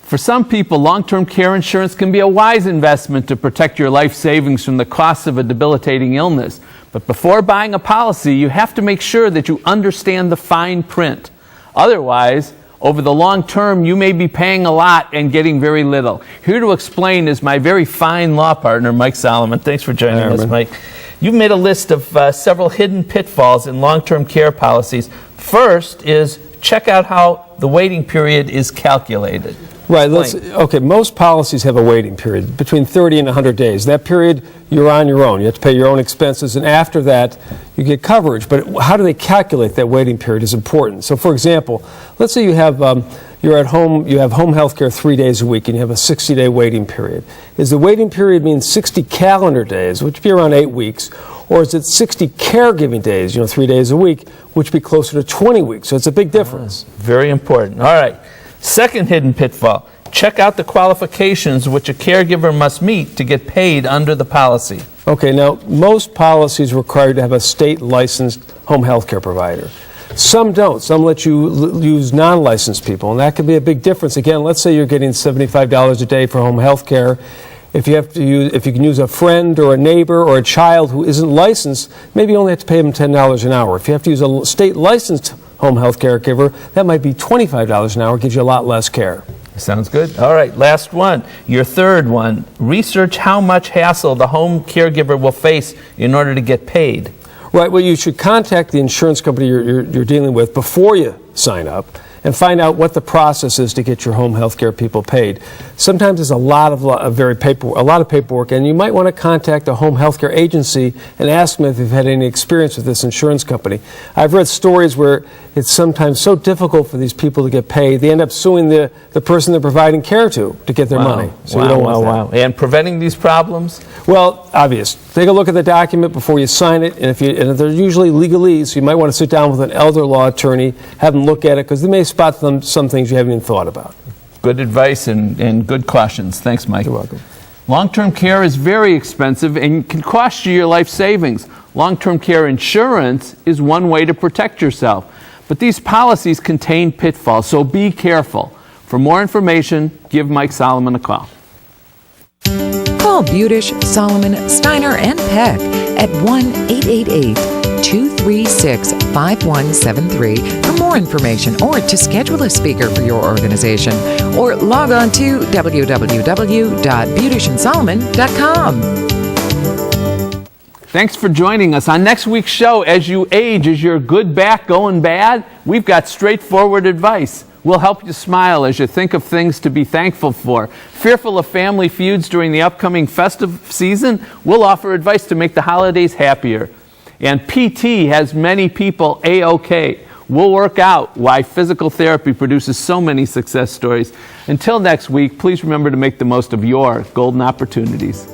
For some people, long-term care insurance can be a wise investment to protect your life savings from the costs of a debilitating illness. But before buying a policy, you have to make sure that you understand the fine print. Otherwise, over the long term, you may be paying a lot and getting very little. Here to explain is my very fine law partner, Mike Solomon. Thanks for joining us, Mike. You've made a list of several hidden pitfalls in long-term care policies. First is check out how the waiting period is calculated. Right. Most policies have a waiting period between 30 and 100 days. That period, you're on your own. You have to pay your own expenses, and after that, you get coverage. But how do they calculate that waiting period is important. So, for example, let's say you have you're at home, you have home health care 3 days a week, and you have a 60-day waiting period. Is the waiting period mean 60 calendar days, which would be around 8 weeks, or is it 60 caregiving days, 3 days a week, which would be closer to 20 weeks? So it's a big difference. Very important. All right. Second hidden pitfall, check out the qualifications which a caregiver must meet to get paid under the policy. Okay, now most policies require you to have a state licensed home health care provider. Some don't. Some let you use non-licensed people, and that can be a big difference. Again, let's say you're getting $75 a day for home health care. If you can use a friend or a neighbor or a child who isn't licensed, maybe you only have to pay them $10 an hour. If you have to use a state licensed home health care giver, that might be $25 an hour, gives you a lot less care. Sounds good. All right, last one. Your third one, research how much hassle the home caregiver will face in order to get paid. Right, well, you should contact the insurance company you're dealing with before you sign up and find out what the process is to get your home health care people paid. Sometimes there's a lot of paperwork, and you might want to contact a home health care agency and ask them if they've had any experience with this insurance company. I've read stories where it's sometimes so difficult for these people to get paid, they end up suing the person they're providing care to get their money. So you don't want that. And preventing these problems? Well, obvious. Take a look at the document before you sign it, and if they're usually legalese, you might want to sit down with an elder law attorney, have them look at it, because they may spot some things you haven't even thought about. Good advice and good cautions. Thanks, Mike. You're welcome. Long-term care is very expensive and can cost you your life savings. Long-term care insurance is one way to protect yourself. But these policies contain pitfalls, so be careful. For more information, give Mike Solomon a call. Call Budish, Solomon, Steiner, and Peck at 1-888-236-5173 for more information or to schedule a speaker for your organization. Or log on to www.budishandsolomon.com. Thanks for joining us. On next week's show, as you age, is your good back going bad? We've got straightforward advice. We'll help you smile as you think of things to be thankful for. Fearful of family feuds during the upcoming festive season? We'll offer advice to make the holidays happier. And PT has many people A-OK. We'll work out why physical therapy produces so many success stories. Until next week, please remember to make the most of your golden opportunities.